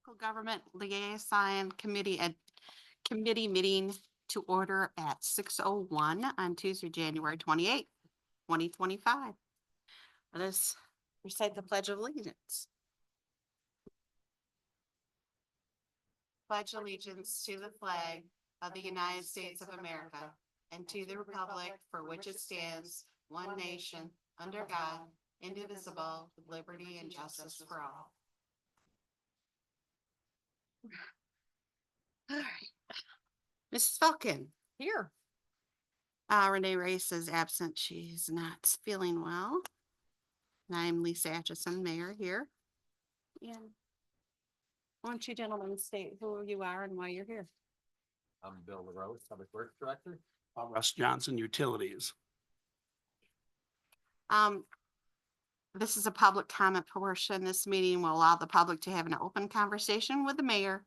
Local Government Liaison Committee meeting to order at 6:01 on Tuesday, January 28th, 2025. Let us recite the Pledge of Allegiance. Pledge allegiance to the flag of the United States of America and to the republic for which it stands, one nation, under God, indivisible, with liberty and justice for all. All right. Mrs. Falcon. Here. Renee Race is absent. She's not feeling well. And I'm Lisa Atchison, Mayor here. And why don't you gentlemen state who you are and why you're here? I'm Bill LaRose, Public Works Director. Russ Johnson, Utilities. This is a public comment portion. This meeting will allow the public to have an open conversation with the mayor,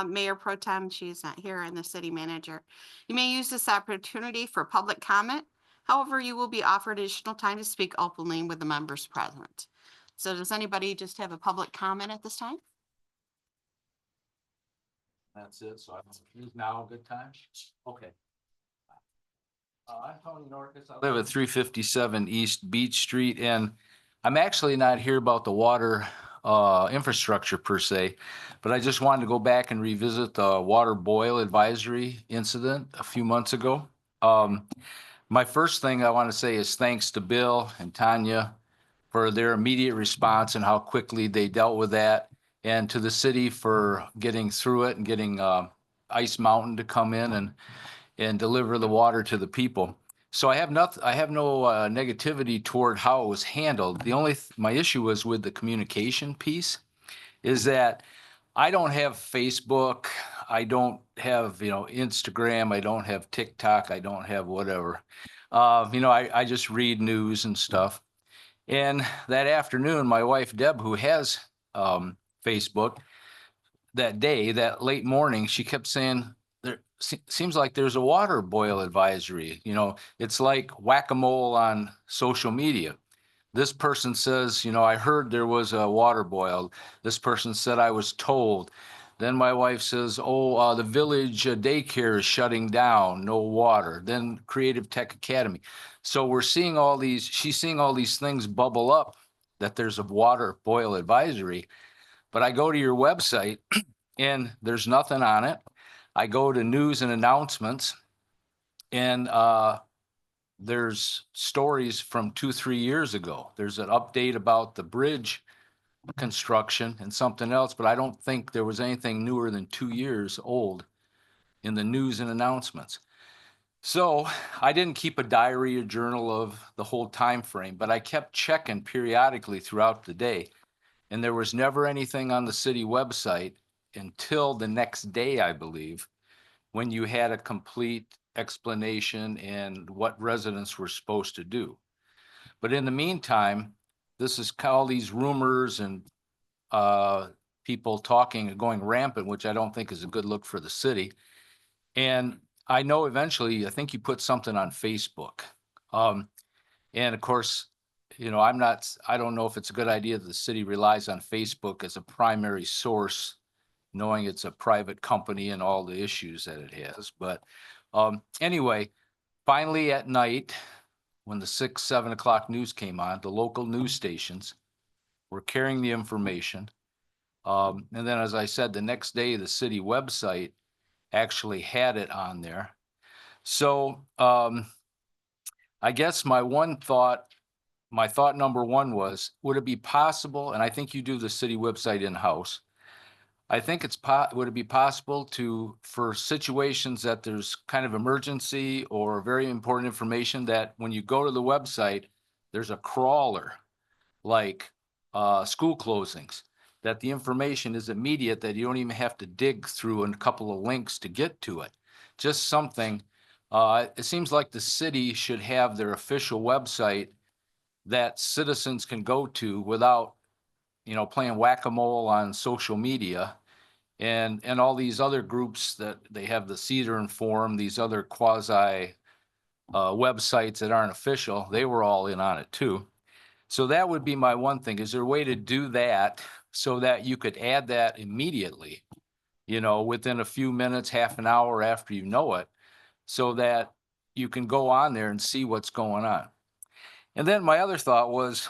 Mayor Pro Tem. She's not here, and the city manager. You may use this opportunity for public comment. However, you will be offered additional time to speak openly with the members present. So does anybody just have a public comment at this time? That's it. So is now a good time? Okay. I'm Tony Norcus. I live at 357 East Beach Street, and I'm actually not here about the water infrastructure per se, but I just wanted to go back and revisit the water boil advisory incident a few months ago. My first thing I want to say is thanks to Bill and Tanya for their immediate response and how quickly they dealt with that, and to the city for getting through it and getting Ice Mountain to come in and deliver the water to the people. So I have no negativity toward how it was handled. The only my issue was with the communication piece, is that I don't have Facebook, I don't have Instagram, I don't have TikTok, I don't have whatever. I just read news and stuff. And that afternoon, my wife Deb, who has Facebook, that late morning, she kept saying, there seems like there's a water boil advisory. It's like whack-a-mole on social media. This person says, I heard there was a water boil. This person said I was told. Then my wife says, the village daycare is shutting down, no water. Then Creative Tech Academy. So she's seeing all these things bubble up that there's a water boil advisory. But I go to your website and there's nothing on it. I go to news and announcements, and there's stories from 2-3 years ago. There's an update about the bridge construction and something else, but I don't think there was anything newer than 2 years old in the news and announcements. So I didn't keep a diary or journal of the whole time frame, but I kept checking periodically throughout the day, and there was never anything on the city website until the next day, I believe, when you had a complete explanation and what residents were supposed to do. But in the meantime, this is all these rumors and people talking and going rampant, which I don't think is a good look for the city. And I know eventually, I think you put something on Facebook. And of course, I don't know if it's a good idea that the city relies on Facebook as a primary source, knowing it's a private company and all the issues that it has. But anyway, finally at night, when the 6-7 o'clock news came on, the local news stations were carrying the information. And then, as I said, the next day, the city website actually had it on there. So I guess my thought number one was, would it be possible, and I think you do the city website in-house, I think would it be possible for situations that there's kind of emergency or very important information, that when you go to the website, there's a crawler like school closings, that the information is immediate, that you don't even have to dig through a couple of links to get to it. Just something. It seems like the city should have their official website that citizens can go to without playing whack-a-mole on social media and all these other groups that they have, the Cedar and Forum, these other quasi websites that aren't official. They were all in on it too. So that would be my one thing. Is there a way to do that so that you could add that immediately, within a few minutes, half an hour after you know it, so that you can go on there and see what's going on? And then my other thought was,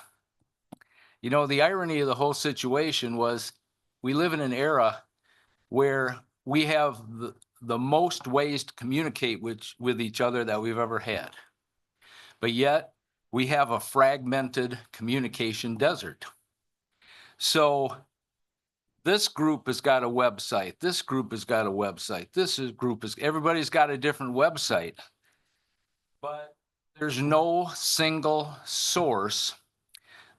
the irony of the whole situation was we live in an era where we have the most ways to communicate with each other that we've ever had. But yet we have a fragmented communication desert. So this group has got a website. This group has got a website. Everybody's got a different website. But there's no single source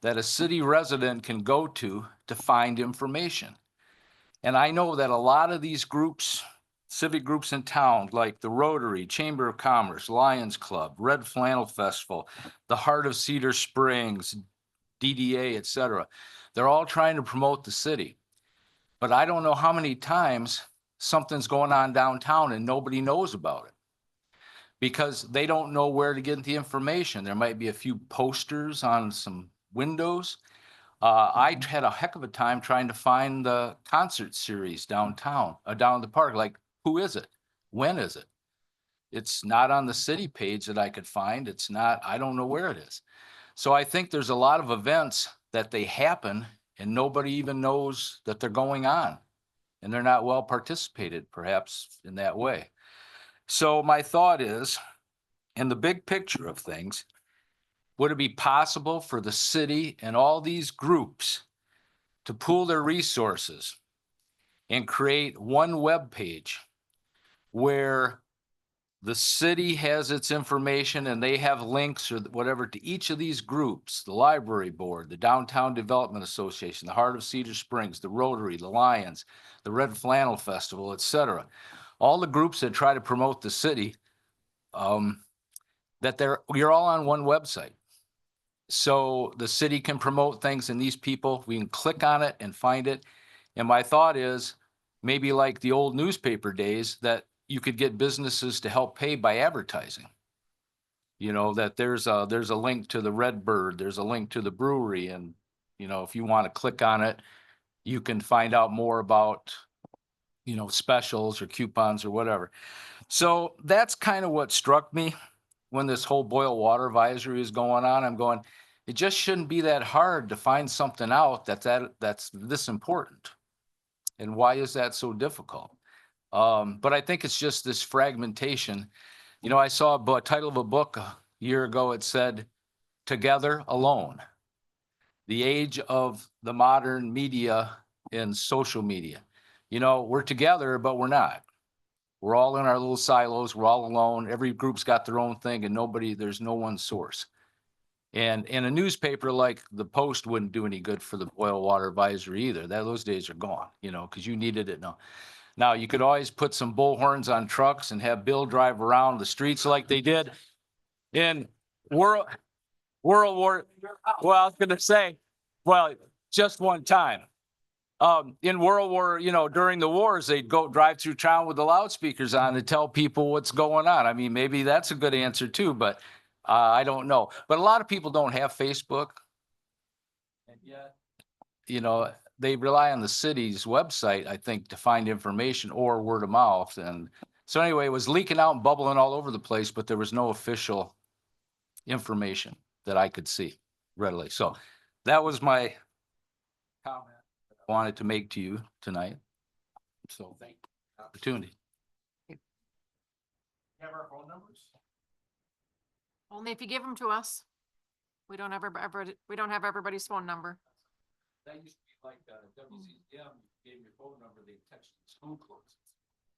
that a city resident can go to find information. And I know that a lot of these groups, civic groups in town, like the Rotary, Chamber of Commerce, Lions Club, Red Flannel Festival, the Heart of Cedar Springs, DDA, et cetera, they're all trying to promote the city. But I don't know how many times something's going on downtown and nobody knows about it because they don't know where to get the information. There might be a few posters on some windows. I had a heck of a time trying to find the concert series downtown, down the park. Like, who is it? When is it? It's not on the city page that I could find. It's not, I don't know where it is. So I think there's a lot of events that they happen and nobody even knows that they're going on. And they're not well participated, perhaps, in that way. So my thought is, in the big picture of things, would it be possible for the city and all these groups to pool their resources and create one web page where the city has its information and they have links or whatever to each of these groups, the library board, the Downtown Development Association, the Heart of Cedar Springs, the Rotary, the Lions, the Red Flannel Festival, et cetera. All the groups that try to promote the city, you're all on one website. So the city can promote things and these people, we can click on it and find it. And my thought is maybe like the old newspaper days that you could get businesses to help pay by advertising. That there's a link to the Redbird, there's a link to the brewery. And, if you want to click on it, you can find out more about, specials or coupons or whatever. So that's kind of what struck me when this whole boil water advisory is going on. I'm going, it just shouldn't be that hard to find something out that's this important. And why is that so difficult? But I think it's just this fragmentation. I saw a title of a book a year ago. It said, "Together, Alone: The Age of the Modern Media and Social Media." We're together, but we're not. We're all in our little silos. We're all alone. Every group's got their own thing and there's no one source. And in a newspaper like the Post wouldn't do any good for the boil water advisory either. Those days are gone, because you needed it now. Now you could always put some bullhorns on trucks and have Bill drive around the streets like they did in World War. Well, I was going to say, just one time. In World War, during the wars, they'd go drive through town with the loudspeakers on to tell people what's going on. I mean, maybe that's a good answer too, but I don't know. But a lot of people don't have Facebook. And yet, they rely on the city's website, I think, to find information or word of mouth. And so anyway, it was leaking out and bubbling all over the place, but there was no official information that I could see readily. So that was my comment I wanted to make to you tonight. So thank you for the opportunity. Have our phone numbers? Only if you give them to us. We don't have everybody's phone number. That used to be like WCCM, you gave your phone number, they text the school closes.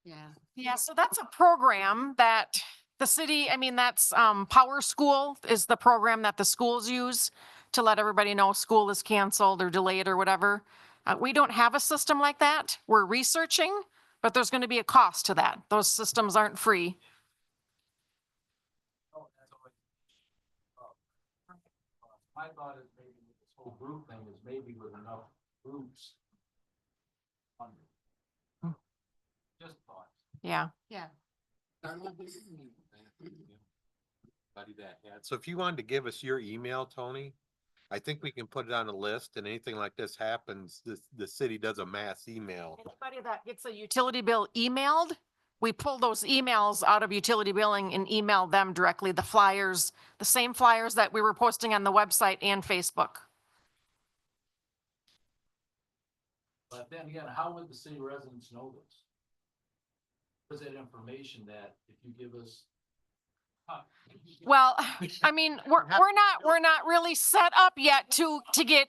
Yeah. Yeah, so that's a program that the city, that's Power School is the program that the schools use to let everybody know school is canceled or delayed or whatever. We don't have a system like that. We're researching, but there's going to be a cost to that. Those systems aren't free. My thought is maybe with this whole group thing is maybe with enough groups. Just thought. Yeah. Yeah. So if you wanted to give us your email, Tony, I think we can put it on a list, and anything like this happens, the city does a mass email. Anybody that gets a utility bill emailed, we pull those emails out of utility billing and email them directly, the flyers, the same flyers that we were posting on the website and Facebook. But then again, how would the city residents know this? Is that information that if you give us? Well, I mean, we're not really set up yet to get,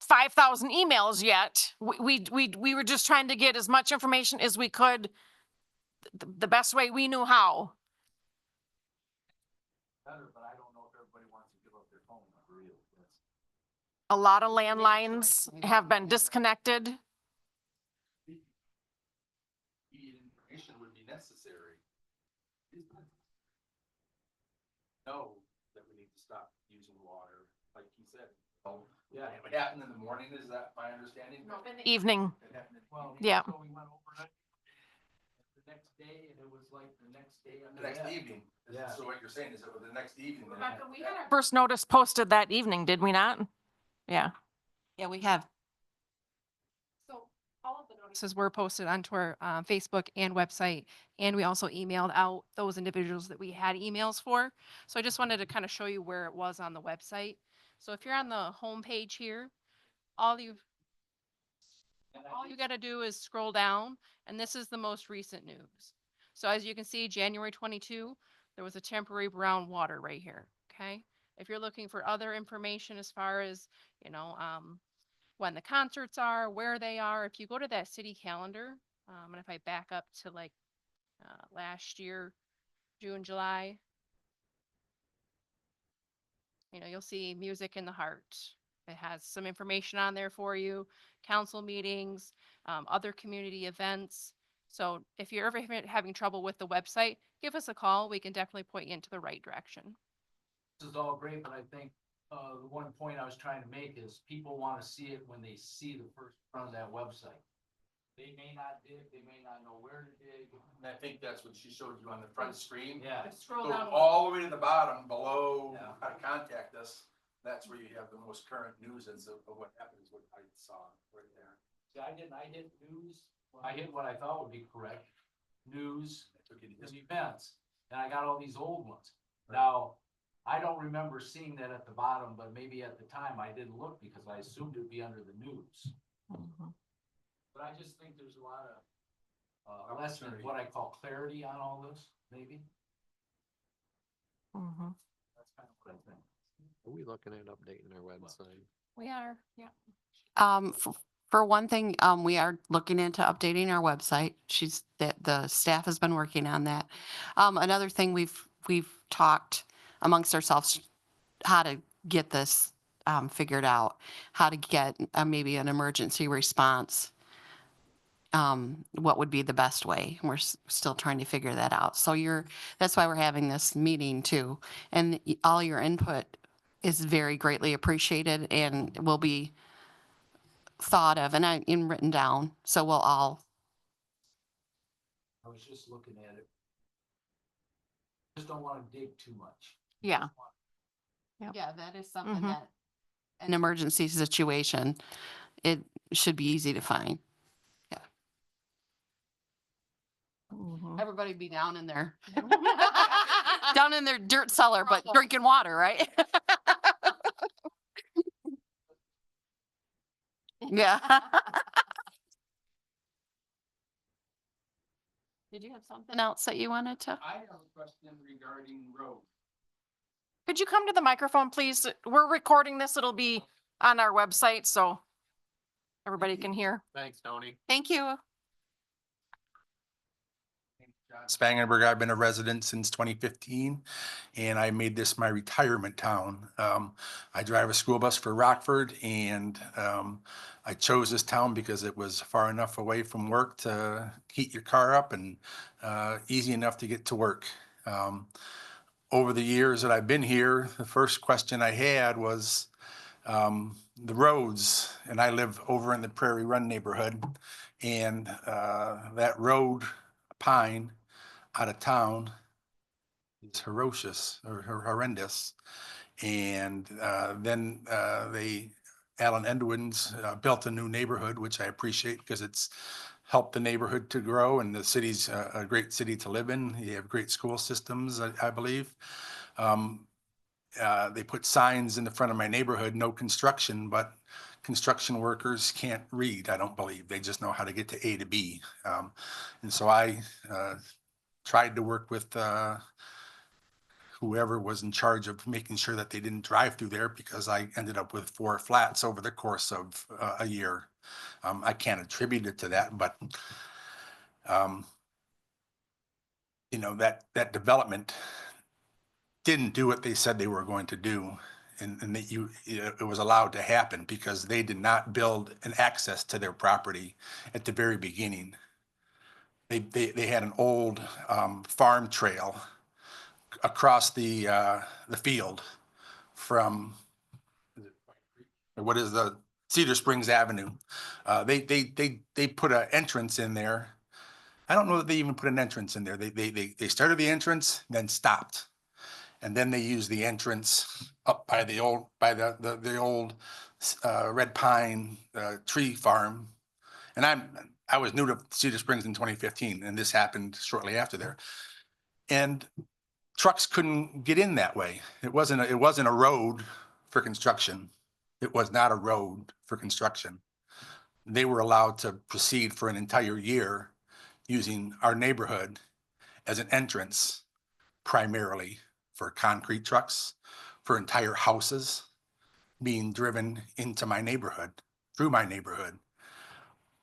5,000 emails yet. We were just trying to get as much information as we could, the best way we knew how. Better, but I don't know if everybody wants to give up their phone number either. A lot of landlines have been disconnected. The information would be necessary. Know that we need to stop using water, like you said. Oh, yeah, it happened in the morning, is that my understanding? In the evening. Well, Yeah. so we went over it the next day, and it was like the next day. The next evening. Yeah. So what you're saying is it was the next evening. Rebecca, we had our first notice posted that evening, did we not? Yeah. Yeah, we have. So all of the notices were posted onto our Facebook and website, and we also emailed out those individuals that we had emails for. So I just wanted to kind of show you where it was on the website. So if you're on the home page here, all you got to do is scroll down, and this is the most recent news. So as you can see, January 22, there was a temporary brown water right here. Okay. If you're looking for other information as far as, when the concerts are, where they are, if you go to that city calendar, and if I back up to like last year, June, July, you'll see Music in the Heart. It has some information on there for you, council meetings, other community events. So if you're ever having trouble with the website, give us a call. We can definitely point you into the right direction. This is all great, but I think, the one point I was trying to make is people want to see it when they see the first front of that website. They may not dig, they may not know where to dig. And I think that's what she showed you on the front screen. Yeah. Scroll Go down. all the way to the bottom below Yeah. how to contact us. That's where you have the most current news of what happens, what I saw right there. See, I hit news, I hit what I thought would be correct, news, I took it and to events, and I got all these old ones. Now, I don't remember seeing that at the bottom, but maybe at the time I didn't look because I assumed it'd be under the news. But I just think there's a lot of, less than what I call clarity on all this, maybe. That's kind of what I think. Are we looking at updating our website? We are, yeah. For one thing, we are looking into updating our website. The staff has been working on that. Another thing we've talked amongst ourselves, how to get this, figured out, how to get maybe an emergency response. What would be the best way? We're still trying to figure that out. So that's why we're having this meeting too. And all your input is very greatly appreciated and will be thought of and written down. So we'll all, I was just looking at it. Just don't want to dig too much. Yeah. yeah, that is something Mhm. that, an emergency situation, it should be easy to find. Everybody be down in there. Down in their dirt cellar, but drinking water, right? Yeah. Did you have something else that you wanted to? I have a question regarding road. Could you come to the microphone, please? We're recording this. It'll be on our website, so everybody can hear. Thanks, Tony. Thank you. Spangenberg, I've been a resident since 2015, and I made this my retirement town. I drive a school bus for Rockford, and I chose this town because it was far enough away from work to heat your car up and easy enough to get to work. Over the years that I've been here, the first question I had was the roads, and I live over in the Prairie Run neighborhood, and that road, Pine, out of town is horrendous. And then Alan Edwins built a new neighborhood, which I appreciate because it's helped the neighborhood to grow, and the city's a great city to live in. You have great school systems, I believe. They put signs in the front of my neighborhood, no construction, but construction workers can't read, I don't believe. They just know how to get to A to B. And so I tried to work with whoever was in charge of making sure that they didn't drive through there, because I ended up with 4 flats over the course of a year. I can't attribute it to that, but you know, that development didn't do what they said they were going to do. And that it was allowed to happen because they did not build an access to their property at the very beginning. They had an old farm trail across the field from what is the Cedar Springs Avenue. They put an entrance in there. I don't know that they even put an entrance in there. They started the entrance, then stopped. And then they used the entrance up by the old red pine tree farm. And I was new to Cedar Springs in 2015, and this happened shortly after there. And trucks couldn't get in that way. It wasn't a road for construction. It was not a road for construction. They were allowed to proceed for an entire year using our neighborhood as an entrance, primarily for concrete trucks, for entire houses being driven into my neighborhood, through my neighborhood.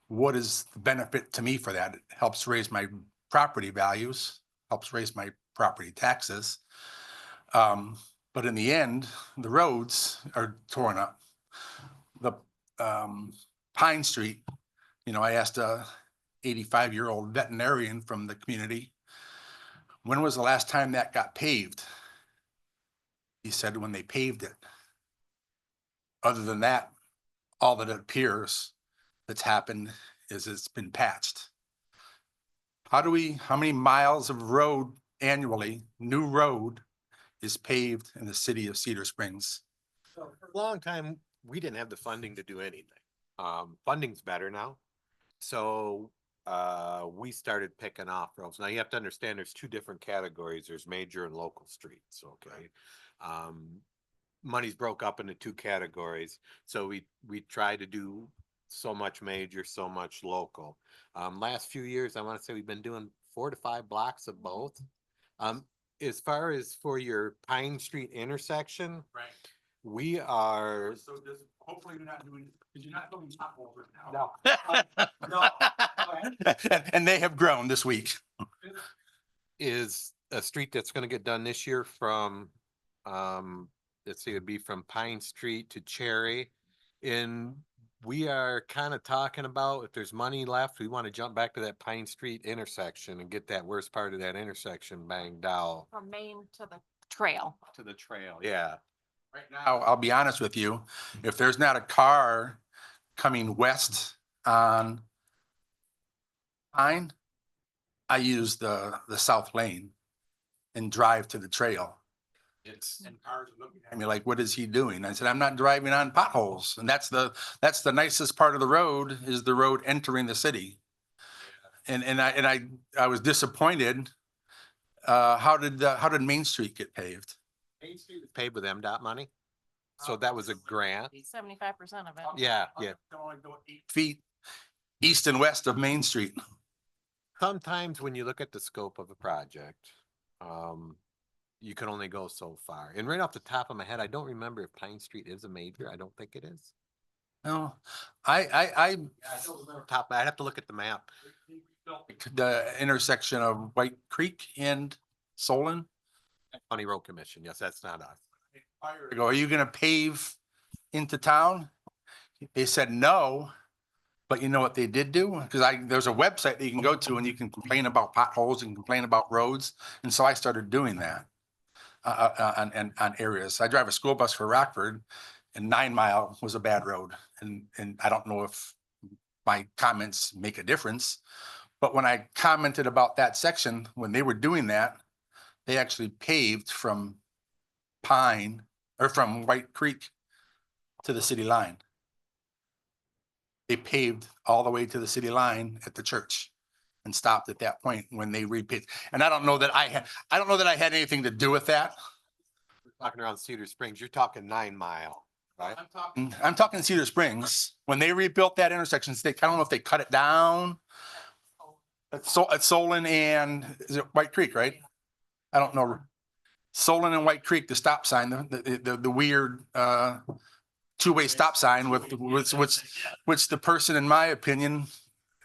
What is the benefit to me for that? It helps raise my property values, helps raise my property taxes. But in the end, the roads are torn up. The Pine Street, you know, I asked a 85-year-old veterinarian from the community, when was the last time that got paved? He said when they paved it. Other than that, all that it appears that's happened is it's been patched. How many miles of road annually, new road, is paved in the city of Cedar Springs? For a long time, we didn't have the funding to do anything. Funding's better now. So we started picking off roads. Now you have to understand there's 2 different categories. There's major and local streets, okay? Money's broke up into 2 categories. So we try to do so much major, so much local. Last few years, I want to say we've been doing 4 to 5 blocks of both. As far as for your Pine Street intersection, Right. we are. So hopefully you're not doing, because you're not doing potholes right now. No. And they have grown this week. Is a street that's gonna get done this year from, let's see, it'd be from Pine Street to Cherry. And we are kind of talking about, if there's money left, we want to jump back to that Pine Street intersection and get that worst part of that intersection banged out. From Main to the trail. To the trail, yeah. Right now, I'll be honest with you, if there's not a car coming west on Pine, I use the south lane and drive to the trail. And cars are looking at me like, what is he doing? I said, I'm not driving on potholes. And that's the nicest part of the road, is the road entering the city. And I was disappointed. How did Main Street get paved? Main Street was paved with MDOT money. So that was a grant. 75% of it. Yeah, yeah. 8 feet east and west of Main Street. Sometimes when you look at the scope of a project, you can only go so far. And right off the top of my head, I don't remember if Pine Street is a major. I don't think it is. No, I don't remember top. I'd have to look at the map. the intersection of White Creek and Solon. County Road Commission. Yes, that's not us. I go, are you gonna pave into town? They said no, but you know what they did do? Because there's a website that you can go to and you can complain about potholes and complain about roads. And so I started doing that on areas. I drive a school bus for Rockford, and 9 Mile was a bad road. And I don't know if my comments make a difference, but when I commented about that section, when they were doing that, they actually paved from or from White Creek to the city line. They paved all the way to the city line at the church and stopped at that point when they repaved. And I don't know that I had anything to do with that. Talking around Cedar Springs, you're talking 9 Mile, right? I'm talking Cedar Springs. When they rebuilt that intersection, I don't know if they cut it down. It's Solon and is it White Creek, right? I don't know. Solon and White Creek, the stop sign, the weird two-way stop sign with which the person, in my opinion,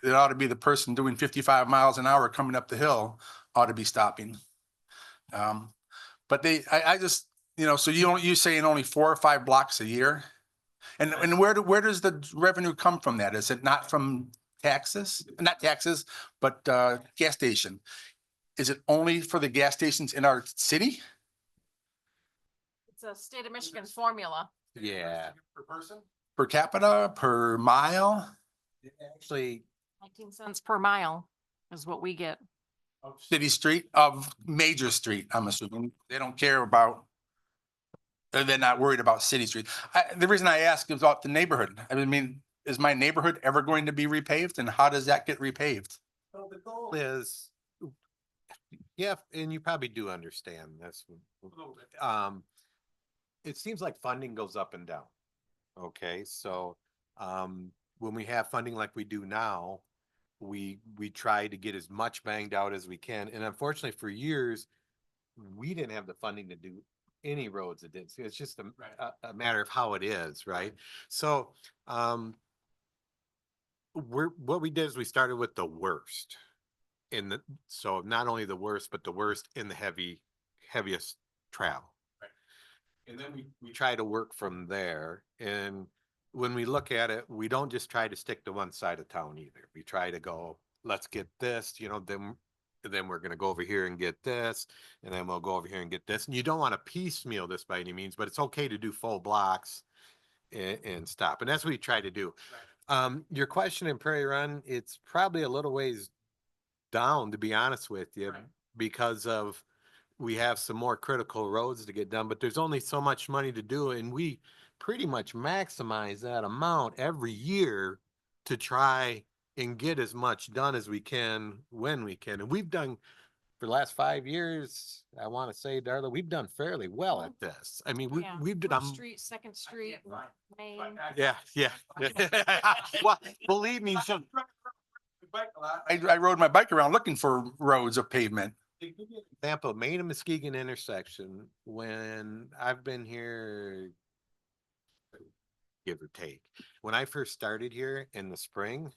it ought to be the person doing 55 miles an hour coming up the hill ought to be stopping. But I just, so you saying only 4 or 5 blocks a year? And where does the revenue come from that? Is it not from taxes? Not taxes, but gas station. Is it only for the gas stations in our city? It's a state of Michigan formula. Yeah, Per person? Per capita, per mile? actually, 19 cents per mile is what we get. Of city street, of major street, I'm assuming. They don't care about, they're not worried about city street. The reason I ask is about the neighborhood. I mean, is my neighborhood ever going to be repaved, and how does that get repaved? so the goal is, yeah, and you probably do understand this. It seems like funding goes up and down. Okay, so when we have funding like we do now, we try to get as much banged out as we can. And unfortunately, for years, we didn't have the funding to do any roads that did. So it's just a matter of how it is, right? So what we did is we started with the worst so not only the worst, but the worst in the heaviest travel. And then we try to work from there. And when we look at it, we don't just try to stick to one side of town either. We try to go, let's get this, then we're going to go over here and get this, and then we'll go over here and get this. And you don't want to piecemeal this by any means, but it's okay to do full blocks and stop. And that's what we try to do. Your question in Prairie Run, it's probably a little ways down, to be honest with you, because of we have some more critical roads to get done, but there's only so much money to do, and we pretty much maximize that amount every year to try and get as much done as we can when we can. And we've done for the last 5 years, I want to say, Darla, we've done fairly well at this. I mean, we've done. First Street, Second Street, Main. Yeah. Well, believe me, so I rode my bike around looking for roads of pavement. to give you an example, Main and Muskegon intersection, when I've been here, give or take, when I first started here in the spring,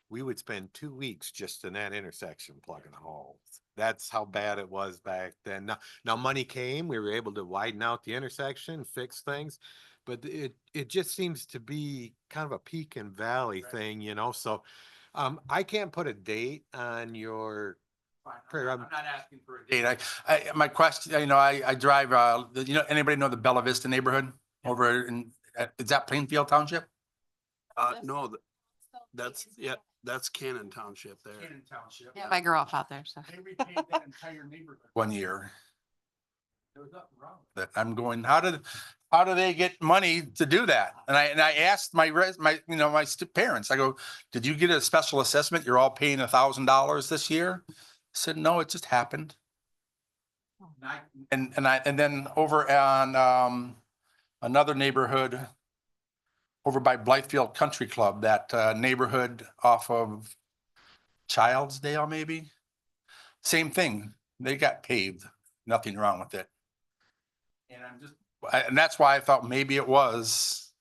we would spend 2 weeks just in that intersection plugging holes. That's how bad it was back then. Now money came, we were able to widen out the intersection, fix things, but it just seems to be kind of a peak and valley thing, so I can't put a date on your I'm not asking for a date. My question, I drive, anybody know the Bella Vista neighborhood over is that Plainfield Township? No, that's Cannon Township there. Cannon Township. Yeah, I grew up out there, so. They repaved that entire neighborhood 1 year. There was nothing wrong with that. I'm going, how do they get money to do that? And I asked my parents, I go, did you get a special assessment? You're all paying $1,000 this year? I said, no, it just happened. And then over on another neighborhood over by Blythefield Country Club, that neighborhood off of Childsdale, maybe. Same thing. They got paved. Nothing wrong with it. And that's why I thought maybe it was,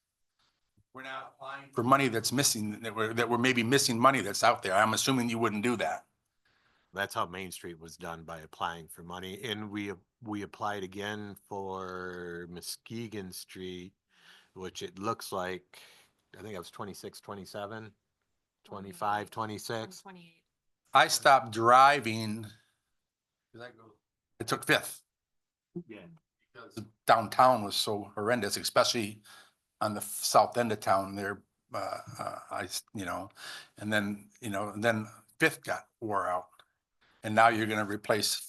we're not applying for money that's missing, that we're maybe missing money that's out there. I'm assuming you wouldn't do that. That's how Main Street was done, by applying for money. And we applied again for Muskegon Street, which it looks like, I think it was 26, 27, 25, 26. 28. I stopped driving. I took Fifth. Yeah. Because downtown was so horrendous, especially on the south end of town there. And then Fifth got wore out. And now you're going to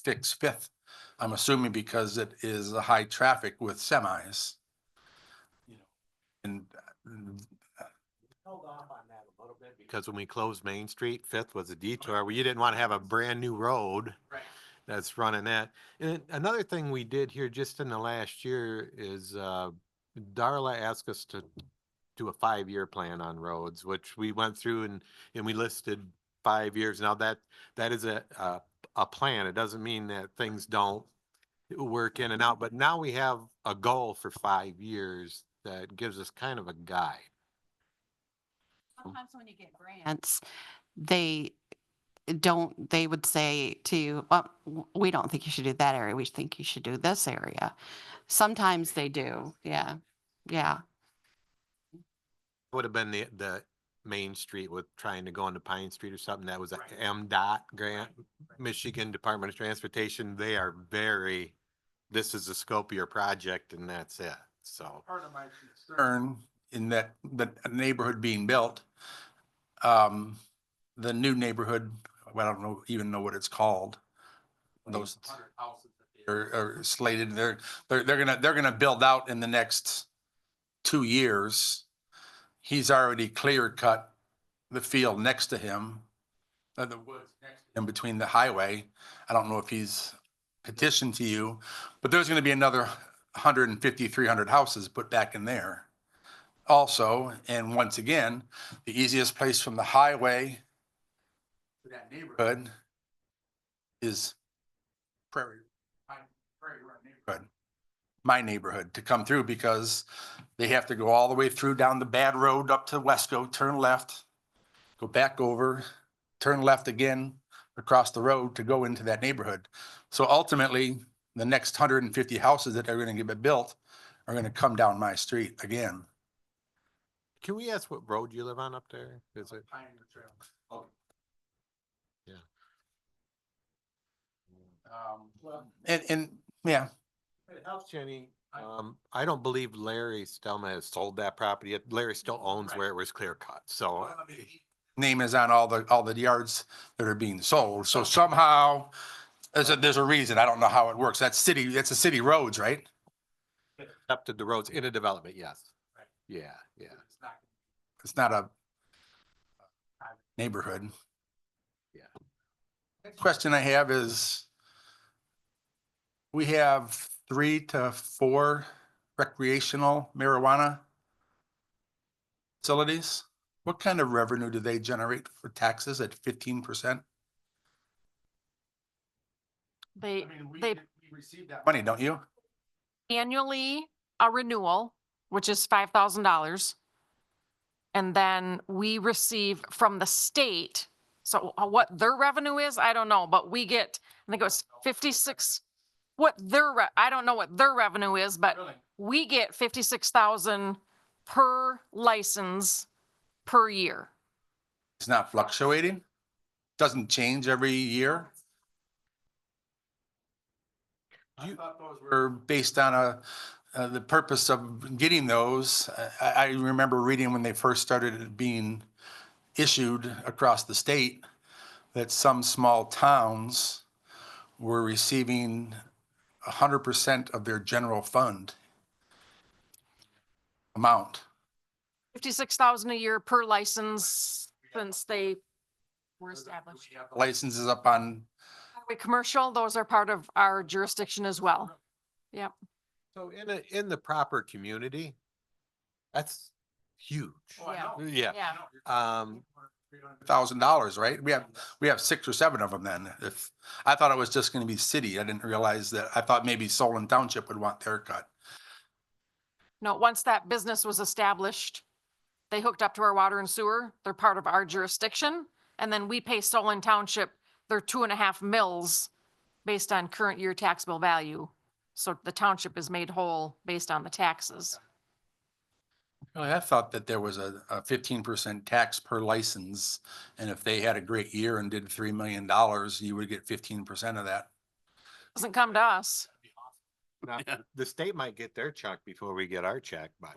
fix Fifth. I'm assuming because it is a high traffic with semis. And Held off on that a little bit because when we closed Main Street, Fifth was a detour where you didn't want to have a brand new road that's running that. And another thing we did here just in the last year is Darla asked us to do a 5-year plan on roads, which we went through and we listed 5 years. Now that is a plan. It doesn't mean that things don't work in and out, but now we have a goal for 5 years that gives us kind of a guide. Sometimes when you get grants, they would say to you, well, we don't think you should do that area. We think you should do this area. Sometimes they do. Yeah. Yeah. Would have been the Main Street with trying to go into Pine Street or something. That was a MDOT grant, Michigan Department of Transportation. They are very, this is the scope of your project and that's it. So. part of my concern in that the neighborhood being built, the new neighborhood, well, I don't even know what it's called. Those 100 houses that are slated, they're gonna build out in the next 2 years. He's already clear cut the field next to him, the woods next to him between the highway. I don't know if he's petitioned to you, but there's gonna be another 150, 300 houses put back in there. Also, and once again, the easiest place from the highway to that neighborhood is Prairie Run neighborhood, my neighborhood, to come through, because they have to go all the way through down the bad road up to Wesco, turn left, go back over, turn left again across the road to go into that neighborhood. So ultimately, the next 150 houses that are going to get built are going to come down my street again. Can we ask what road you live on up there? Is it? Pioneer Trail. Yeah. And yeah, It helps, Jenny. I don't believe Larry Stelma has sold that property yet. Larry still owns where it was clear cut. So name is on all the yards that are being sold. So somehow there's a reason. I don't know how it works. It's a city roads, right? accepted the roads in a development, yes. Yeah, yeah. It's not a neighborhood. Yeah. Next question I have is, we have 3 to 4 recreational marijuana facilities. What kind of revenue do they generate for taxes at 15%? They, We they receive that money, don't you? annually a renewal, which is $5,000. And then we receive from the state. So what their revenue is, I don't know, but we get, I think it was 56. I don't know what their revenue is, but we get 56,000 per license per year. It's not fluctuating? Doesn't change every year? I thought those were based on the purpose of getting those. I remember reading when they first started being issued across the state that some small towns were receiving 100% of their general fund amount. 56,000 a year per license since they were established. Licenses up on, Highway commercial, those are part of our jurisdiction as well. Yep. So in the proper community, that's huge. Yeah. Yeah. Yeah. $1,000, right? We have 6 or 7 of them then. If I thought it was just going to be city, I didn't realize that. I thought maybe Solon Township would want their cut. No, once that business was established, they hooked up to our water and sewer. They're part of our jurisdiction. And then we pay Solon Township their 2.5 mils based on current year taxable value. So the township is made whole based on the taxes. I thought that there was a 15% tax per license, and if they had a great year and did $3 million, you would get 15% of that. Doesn't come to us. Now, the state might get their check before we get our check, but.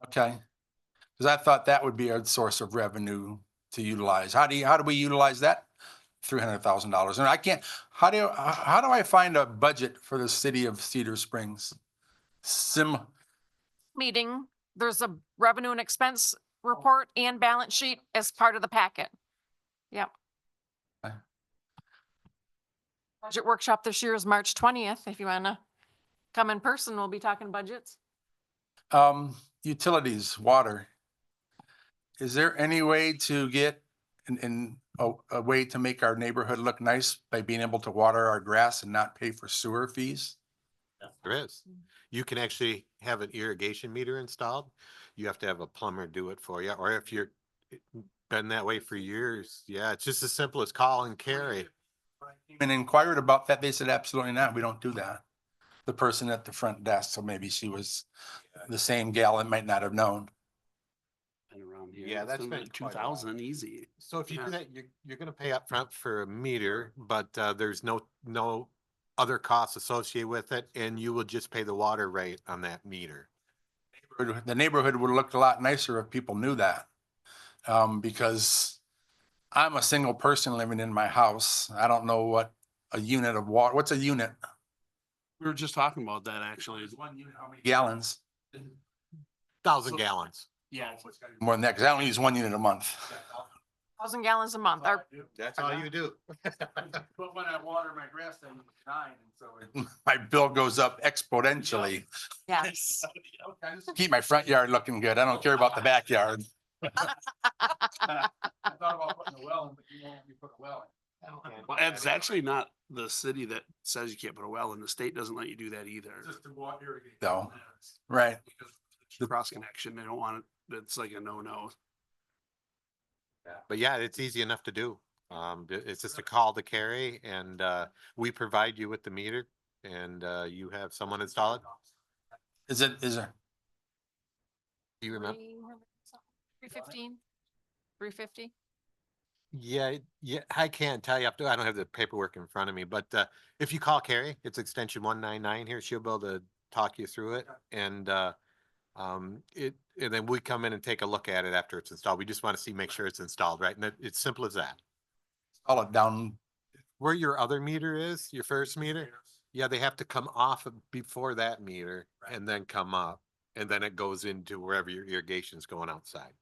Okay, because I thought that would be a source of revenue to utilize. How do we utilize that? $300,000. And I can't, how do I find a budget for the city of Cedar Springs? Meeting, there's a revenue and expense report and balance sheet as part of the packet. Yep. Okay. Budget workshop this year is March 20th. If you wanna come in person, we'll be talking budgets. Utilities, water. Is there any way to get a way to make our neighborhood look nice by being able to water our grass and not pay for sewer fees? There is. You can actually have an irrigation meter installed. You have to have a plumber do it for you, or if you're been that way for years, yeah, it's just as simple as call and carry. And inquired about that. They said, absolutely not. We don't do that. The person at the front desk, so maybe she was the same gal that might not have known. And around here, Yeah, it's that's been been like quite a while. 2,000 easy. So if you Yeah. do that, you're gonna pay up front for a meter, but there's no other costs associated with it, and you will just pay the water rate on that meter. The neighborhood would look a lot nicer if people knew that. Because I'm a single person living in my house. I don't know what a unit of water, what's a unit? We were just talking about that actually. One unit, how many gallons? 1,000 gallons. Yeah. More than that, because I only use 1 unit a month. 1,000 gallons a month. Our That's all you do. But when I water my grass, I use 9, and so my bill goes up exponentially. yes. Keep my front yard looking good. I don't care about the backyard. I thought about putting a well in, but you won't let me put a well in. Well, it's actually not the city that says you can't put a well in. The state doesn't let you do that either. Just to water irrigate. No, right. The cross connection, they don't want it. It's like a no-no. But yeah, it's easy enough to do. It's just a call to carry, and we provide you with the meter, and you have someone install it. Is there? Do you remember? 315, 350. Yeah, I can't tell you. I don't have the paperwork in front of me, but if you call Carrie, it's extension 199 here. She'll be able to talk you through it, and and then we come in and take a look at it after it's installed. We just want to make sure it's installed, right? And it's simple as that. Call it down. Where your other meter is, your first meter, yeah, they have to come off before that meter and then come up, and then it goes into wherever your irrigation's going outside.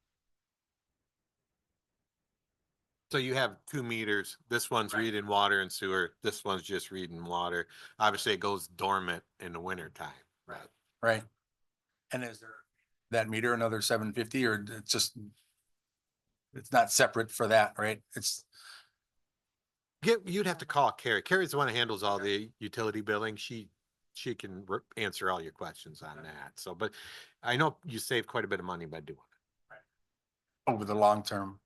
So you have 2 meters. This one's reading water and sewer. This one's just reading water. Obviously, it goes dormant in the winter time. Right. Right. And is there that meter another 750, or it's just, it's not separate for that, right? It's, You'd have to call Carrie. Carrie's the one that handles all the utility billing. She can answer all your questions on that. So, but I know you save quite a bit of money by doing it. over the long term.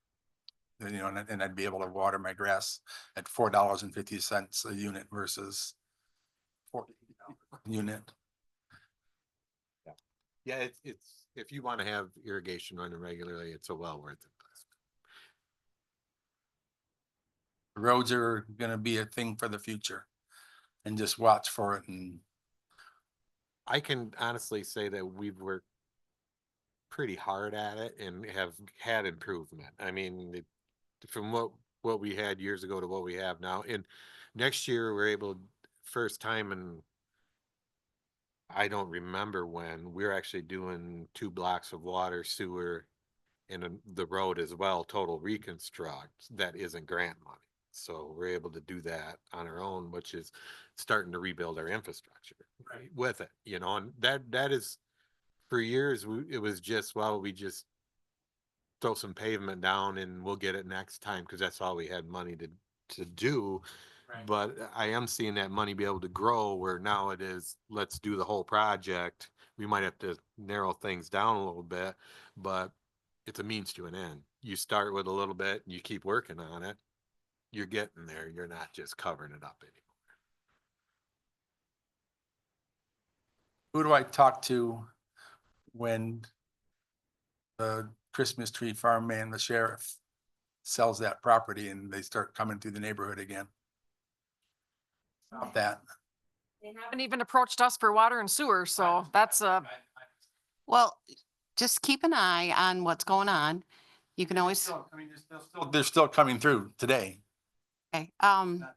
You know, and I'd be able to water my grass at $4.50 a unit versus 40 unit. Yeah, it's if you want to have irrigation running regularly, it's a well worth it. Roads are gonna be a thing for the future, and just watch for it. And I can honestly say that we've worked pretty hard at it and have had improvement. I mean, from what we had years ago to what we have now. And next year we're able, first time in I don't remember when, we're actually doing 2 blocks of water, sewer, and the road as well, total reconstruct. That isn't grant money. So we're able to do that on our own, which is starting to rebuild our infrastructure with it, you know, and that is, for years, it was just, well, we just throw some pavement down and we'll get it next time, because that's all we had money to do. Right. But I am seeing that money be able to grow, where now it is, let's do the whole project. We might have to narrow things down a little bit, but it's a means to an end. You start with a little bit, you keep working on it, you're getting there. You're not just covering it up anymore. who do I talk to when the Christmas tree farm man, the sheriff, sells that property and they start coming through the neighborhood again? About that. They haven't even approached us for water and sewer, so that's Well, just keep an eye on what's going on. You can always, They're still coming through today. okay, Not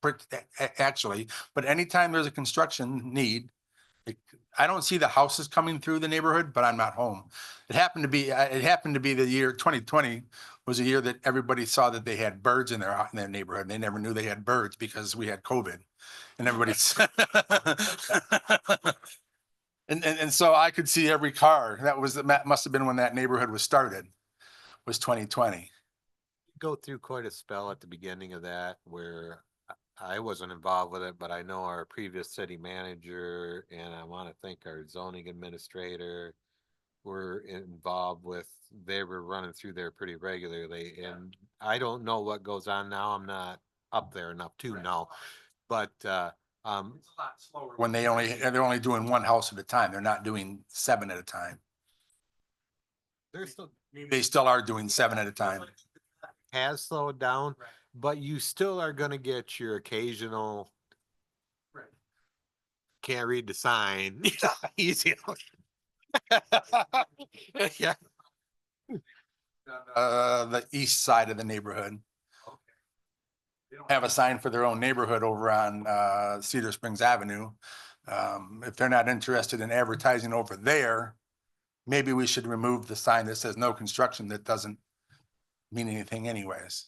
today. Actually, but anytime there's a construction need, I don't see the houses coming through the neighborhood, but I'm not home. It happened to be the year 2020 was a year that everybody saw that they had birds in their neighborhood. They never knew they had birds because we had COVID and everybody's. And so I could see every car. That must have been when that neighborhood was started, was 2020. Go through quite a spell at the beginning of that where I wasn't involved with it, but I know our previous city manager and I want to think our zoning administrator were involved with, they were running through there pretty regularly. And I don't know what goes on now. I'm not up there enough to know, but, It's a lot slower when they're only doing one house at a time. They're not doing 7 at a time. there's still They still are doing 7 at a time. has slowed down, but you still are gonna get your occasional can't read the sign. Easy. Yeah. The east side of the neighborhood. They don't have a sign for their own neighborhood over on Cedar Springs Avenue. If they're not interested in advertising over there, maybe we should remove the sign that says no construction. That doesn't mean anything anyways.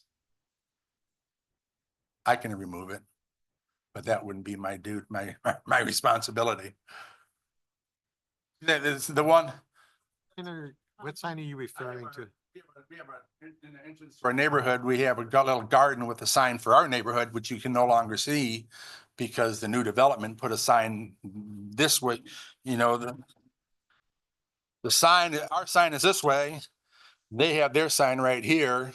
I can remove it, but that wouldn't be my my responsibility. That is the one. What sign are you referring to? For our neighborhood, we have a little garden with a sign for our neighborhood, which you can no longer see because the new development put a sign this way, you know, the sign, our sign is this way. They have their sign right here,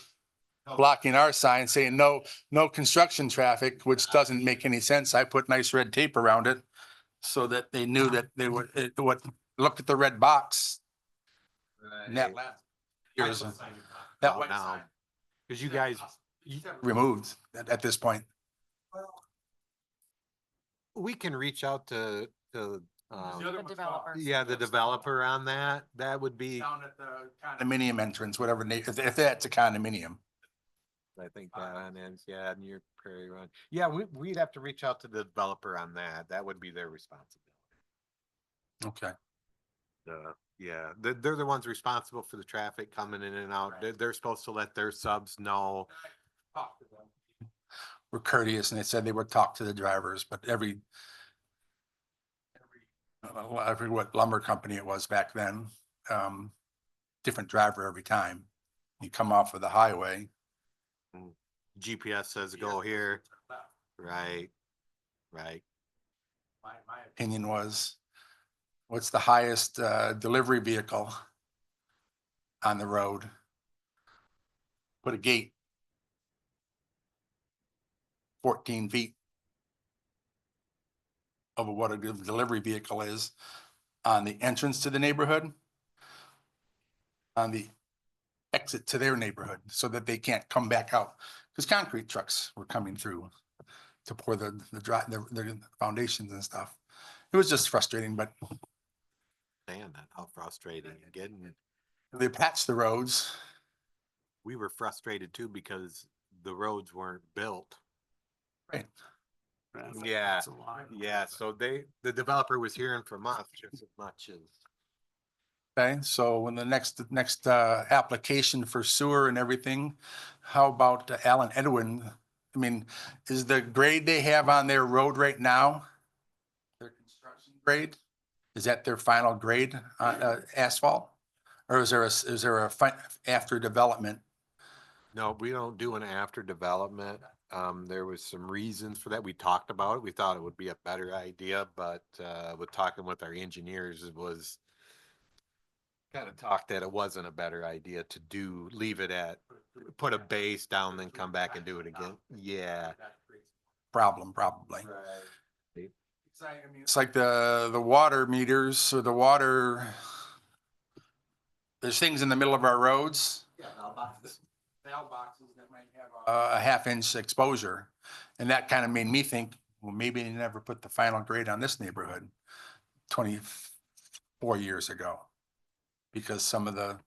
blocking our sign saying no construction traffic, which doesn't make any sense. I put nice red tape around it so that they knew that they would, look at the red box. And that last here's that way Now, because you guys, removed at this point. we can reach out to, The developer. yeah, the developer on that. That would be, Down at the condominium entrance, whatever, if that's a condominium. I think that ends, yeah, near Prairie Run. Yeah, we'd have to reach out to the developer on that. That would be their responsibility. Okay. Yeah, they're the ones responsible for the traffic coming in and out. They're supposed to let their subs know. We're courteous and they said they would talk to the drivers, but every what lumber company it was back then, different driver every time. You come off of the highway. GPS says go here. Right. My opinion was, what's the highest delivery vehicle on the road? Put a gate 14 feet of what a good delivery vehicle is on the entrance to the neighborhood, on the exit to their neighborhood, so that they can't come back out. Because concrete trucks were coming through to pour the foundations and stuff. It was just frustrating, but Man, how frustrating getting. they patched the roads. We were frustrated too because the roads weren't built. Right. Yeah, yeah, so the developer was hearing from us just as much as. Okay, so when the next application for sewer and everything, how about Alan Edwin? I mean, is the grade they have on their road right now, their construction grade, is that their final grade asphalt? Or is there a after development? No, we don't do an after development. There was some reasons for that. We talked about it. We thought it would be a better idea, but with talking with our engineers, it was kind of talked that it wasn't a better idea to leave it at, put a base down, then come back and do it again. Yeah. Problem, probably. It's like the water meters or the water. There's things in the middle of our roads. Valve boxes that might have a half-inch exposure. And that kind of made me think, well, maybe they never put the final grade on this neighborhood 24 years ago. Because some of the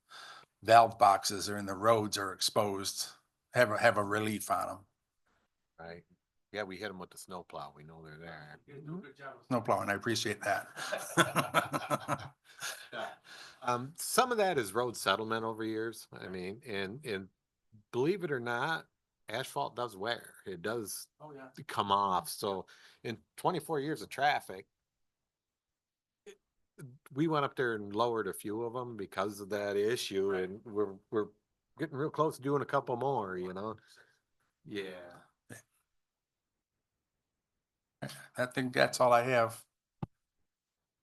valve boxes are in the roads are exposed, have a relief on them. Right? Yeah, we hit them with the snow plow. We know they're there. No problem. I appreciate that. Some of that is road settlement over years. I mean, and believe it or not, asphalt does wear. It does Oh, yeah. come off. So in 24 years of traffic, we went up there and lowered a few of them because of that issue, and we're getting real close to doing a couple more, you know? Yeah. I think that's all I have.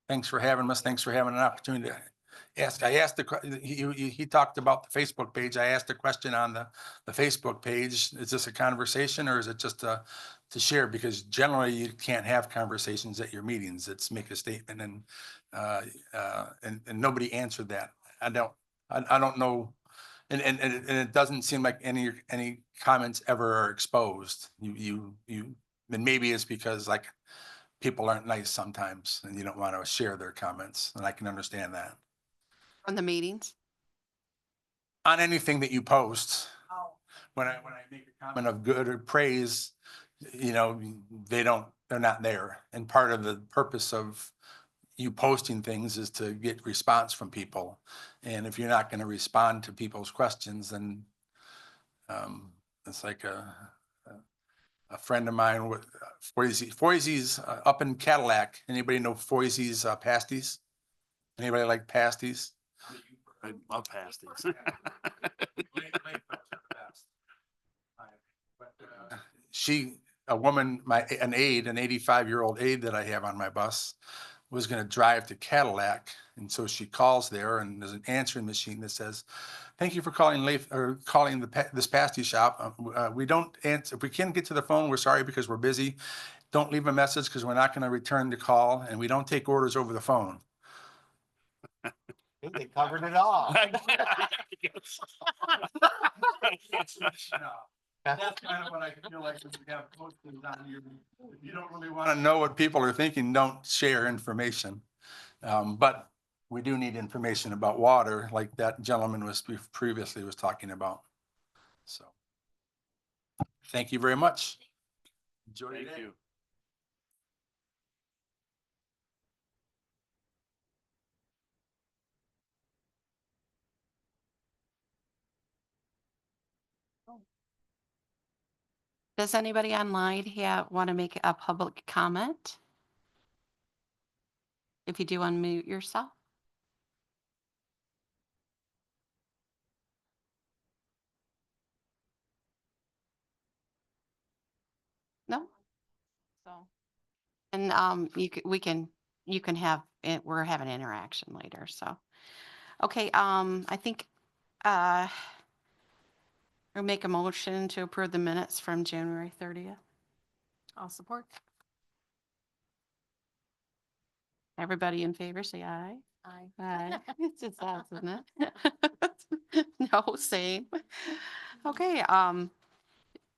Thanks for having us. Thanks for having an opportunity to ask. I asked he talked about the Facebook page. I asked a question on the Facebook page. Is this a conversation or is it just to share? Because generally you can't have conversations at your meetings. It's make a statement and nobody answered that. I don't know. And it doesn't seem like any comments ever are exposed. And maybe it's because like people aren't nice sometimes and you don't want to share their comments, and I can understand that. From the meetings? On anything that you post, when I make a comment of good or praise, you know, they're not there. And part of the purpose of you posting things is to get response from people. And if you're not going to respond to people's questions, then it's like a friend of mine with Foisey's up in Cadillac. Anybody know Foisey's pasties? Anybody like pasties? I love pasties. A woman, an 85-year-old aide that I have on my bus, was going to drive to Cadillac. And so she calls there and there's an answering machine that says, "Thank you for calling this pasty shop. We don't answer. If we can't get to the phone, we're sorry because we're busy. Don't leave a message because we're not going to return the call, and we don't take orders over the phone." They covered it all. That's kind of what I feel like when you have postings on your, if you don't really want to know what people are thinking, don't share information. But we do need information about water, like that gentleman was previously was talking about. So, thank you very much. Enjoy your Thank day. you. Does anybody online want to make a public comment? If you do, unmute yourself. No? So, and you can have it, we're having interaction later, so. Okay, I think, we'll make a motion to approve the minutes from January 30th. I'll support. Everybody in favor, say aye. Aye. Aye. It's just us, isn't it? No, same. Okay,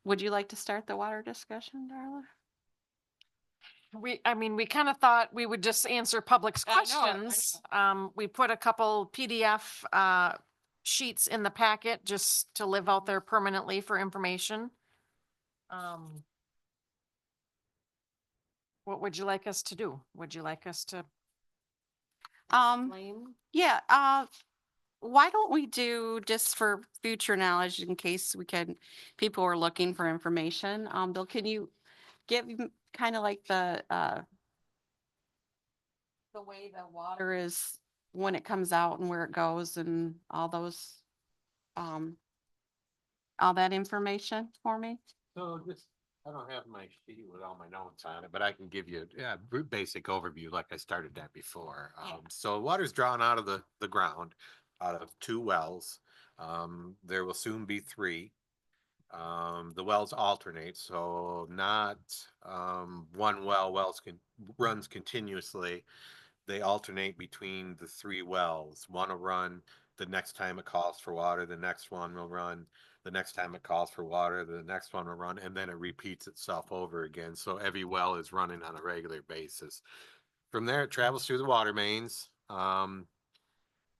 would you like to start the water discussion, Darla? We kind of thought we would just answer public's I know, I questions. We put a couple PDF sheets in the packet just to live out there permanently for information. What would you like us to do? Would you like us to explain? Yeah, why don't we do, just for future knowledge, in case people are looking for information, Bill, can you give kind of like the way the water is when it comes out and where it goes and all those, all that information for me? So just, I don't have my sheet with all my notes on it, but I can give you a basic overview like I started that before. Yeah. So water's drawn out of the ground, out of 2 wells. There will soon be 3. The wells alternate, so not one runs continuously. They alternate between the 3 wells. One will run the next time it calls for water, the next one will run the next time it calls for water, the next one will run, and then it repeats itself over again. So every well is running on a regular basis. From there, it travels through the water mains.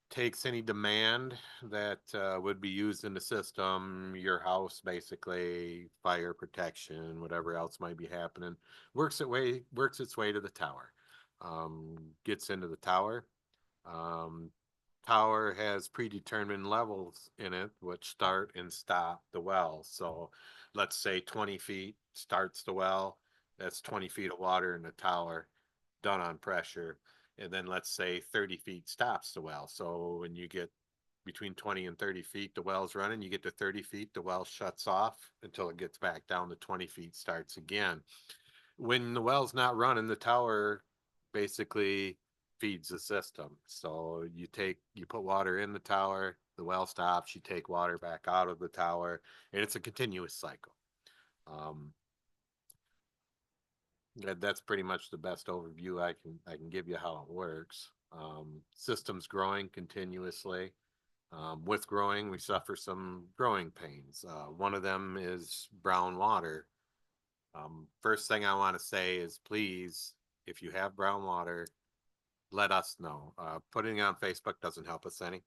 takes any demand that would be used in the system, your house basically, fire protection, whatever else might be happening, works its way to the tower. Gets into the tower. Um, Tower has predetermined levels in it which start and stop the well. So let's say 20 feet starts the well, that's 20 feet of water in the tower done on pressure. And then let's say 30 feet stops the well. So when you get between 20 and 30 feet, the well's running, you get to 30 feet, the well shuts off until it gets back down to 20 feet, starts again. When the well's not running, the tower basically feeds the system. So you put water in the tower, the well stops, you take water back out of the tower, and it's a continuous cycle. Um, that's pretty much the best overview I can give you how it works. System's growing continuously. With growing, we suffer some growing pains. One of them is brown water. First thing I want to say is please, if you have brown water, let us know. Putting it on Facebook doesn't help us any.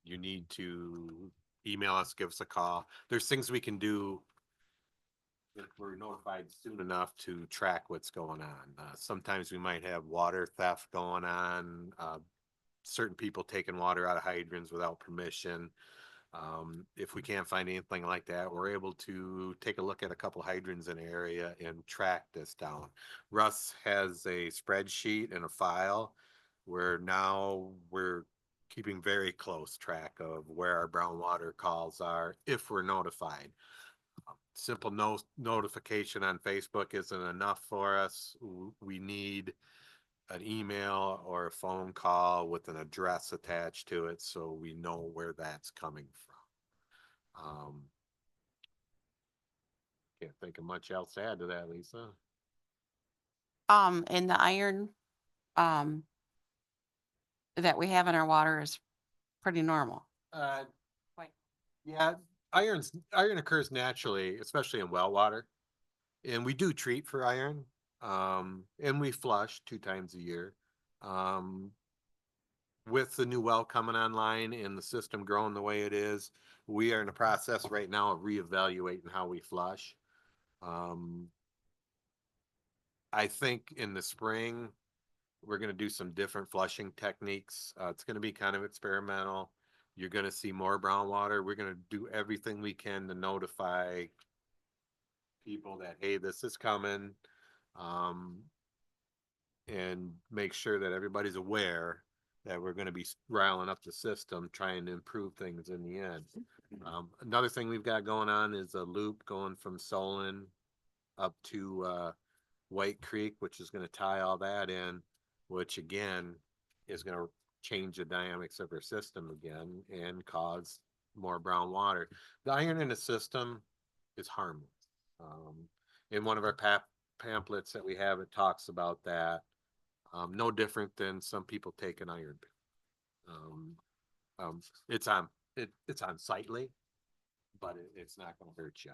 You need to email us, give us a call. There's things we can do if we're notified soon enough to track what's going on. Sometimes we might have water theft going on, certain people taking water out of hydrants without permission. If we can't find anything like that, we're able to take a look at a couple hydrants in the area and track this down. Russ has a spreadsheet and a file where now we're keeping very close track of where our brown water calls are if we're notified. Simple notification on Facebook isn't enough for us. We need an email or a phone call with an address attached to it so we know where that's coming from. Can't think of much else to add to that, Lisa. And the iron, um, that we have in our water is pretty normal. Quite. Yeah, iron occurs naturally, especially in well water. And we do treat for iron. And we flush 2 times a year. With the new well coming online and the system growing the way it is, we are in the process right now of reevaluating how we flush. Um, I think in the spring, we're going to do some different flushing techniques. It's going to be kind of experimental. You're going to see more brown water. We're going to do everything we can to notify people that, hey, this is coming. And make sure that everybody's aware that we're going to be riling up the system, trying to improve things in the end. Another thing we've got going on is a loop going from Solon up to White Creek, which is going to tie all that in, which again is going to change the dynamics of our system again and cause more brown water. The iron in the system is harmless. In one of our pamphlets that we have, it talks about that. No different than some people take an iron pill. It's unsightly, but it's not going to hurt you.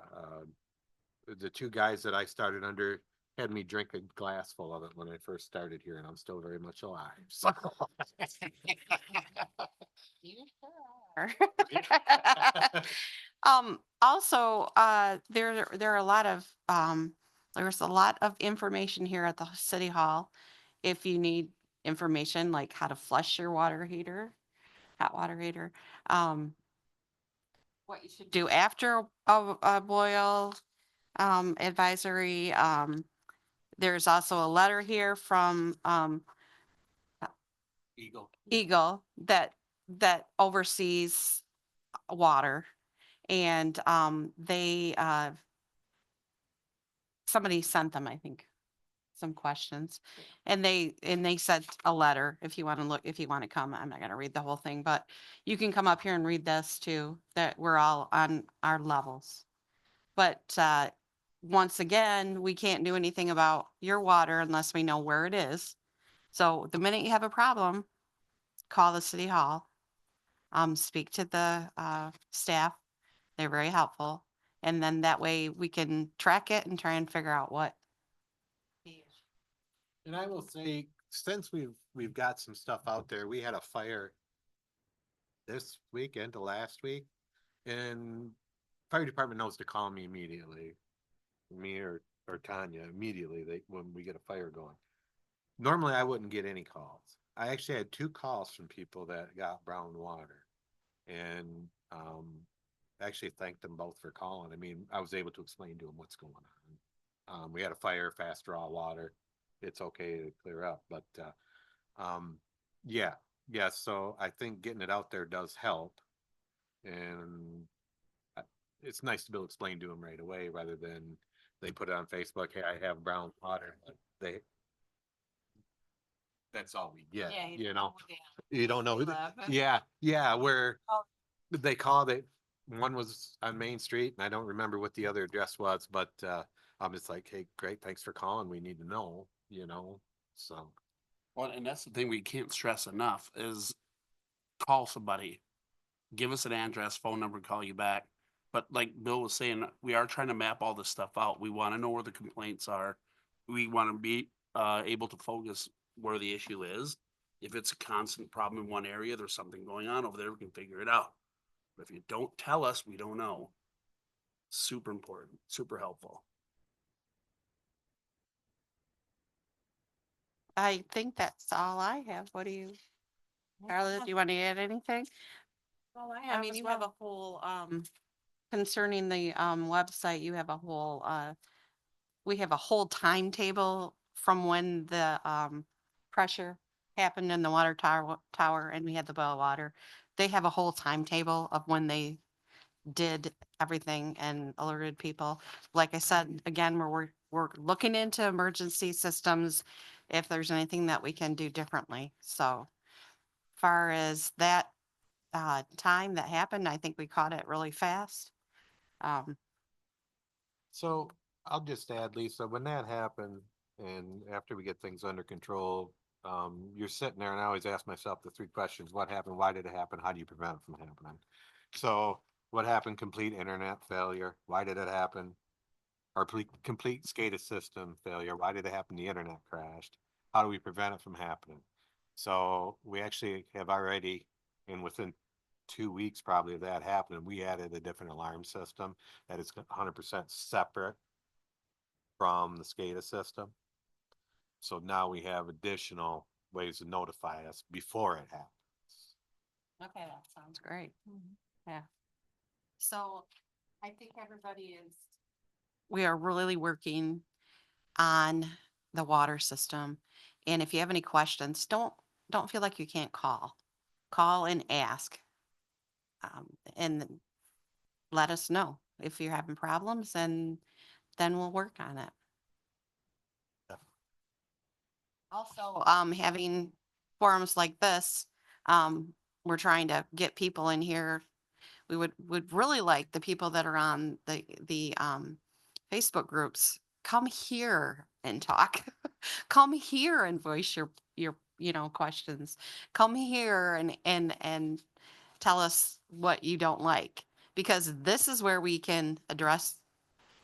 The two guys that I started under had me drink a glass full of it when I first started here, and I'm still very much alive. So. You sure are. Also, there are a lot of, there's a lot of information here at the city hall. If you need information like how to flush your water heater, hot water heater, what you should do after a boil, advisory. There's also a letter here from, Eagle that oversees water. And they somebody sent them, I think, some questions. And they sent a letter. If you want to look, if you want to come, I'm not going to read the whole thing, but you can come up here and read this too, that we're all on our levels. But once again, we can't do anything about your water unless we know where it is. So the minute you have a problem, call the city hall, speak to the staff. They're very helpful. And then that way we can track it and try and figure out what. And I will say, since we've got some stuff out there, we had a fire this weekend to last week. And fire department knows to call me immediately. Me or Tanya immediately when we get a fire going. Normally I wouldn't get any calls. I actually had 2 calls from people that got brown water. And actually thanked them both for calling. I mean, I was able to explain to them what's going on. We had a fire, fast draw water. It's okay to clear up, but yeah, yeah. So I think getting it out there does help, and I- it's nice to be able to explain to them right away rather than they put it on Facebook. Hey, I have brown water. But that's all we get. You know, you don't know. Yeah, yeah. Where they called it. One was on Main Street, and I don't remember what the other address was, but it's like, hey, great, thanks for calling. We need to know, So Well, and that's the thing we can't stress enough is call somebody, give us an address, phone number, call you back. But like Bill was saying, we are trying to map all this stuff out. We want to know where the complaints are. We want to be able to focus where the issue is. If it's a constant problem in one area, there's something going on over there, we can figure it out. But if you don't tell us, we don't know. Super important, super helpful. I think that's all I have. What do you, Carla, do you want to add anything? Well, I mean, you have a whole, concerning the, website, you have a whole, we have a whole timetable from when the, pressure happened in the water tower and we had the boil water. They have a whole timetable of when they did everything and alerted people. Like I said, again, we're looking into emergency systems if there's anything that we can do differently. So far as that, time that happened, I think we caught it really fast. Um, So I'll just add, Lisa, when that happened and after we get things under control, you're sitting there and I always ask myself the 3 questions. What happened? Why did it happen? How do you prevent it from happening? So what happened? Complete internet failure. Why did it happen? Or complete SCADA system failure. Why did it happen? The internet crashed. How do we prevent it from happening? So we actually have already, and within 2 weeks probably of that happening, we added a different alarm system that is 100% separate from the SCADA system. So now we have additional ways to notify us before it happens. okay, that sounds great. Yeah. So I think everybody is. We are really working on the water system. And if you have any questions, don't feel like you can't call. Call and ask. And let us know if you're having problems and then we'll work on it. Also, having forums like this, we're trying to get people in here. We would really like the people that are on the Facebook groups, come here and talk. Come here and voice your questions. Come here and tell us what you don't like, because this is where we can address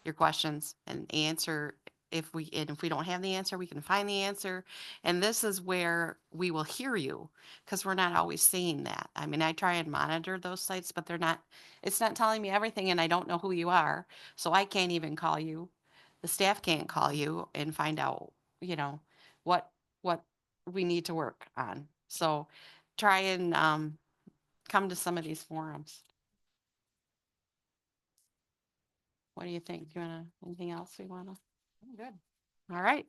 your questions and answer. If we don't have the answer, we can find the answer. And this is where we will hear you, because we're not always seeing that. I mean, I try and monitor those sites, but it's not telling me everything and I don't know who you are. So I can't even call you. The staff can't call you and find out, what what we need to work on. So try and come to some of these forums. What do you think? Anything else we wanna? Good. All right.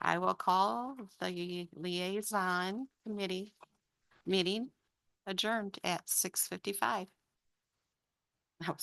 I will call the liaison committee meeting adjourned at 6:55. That was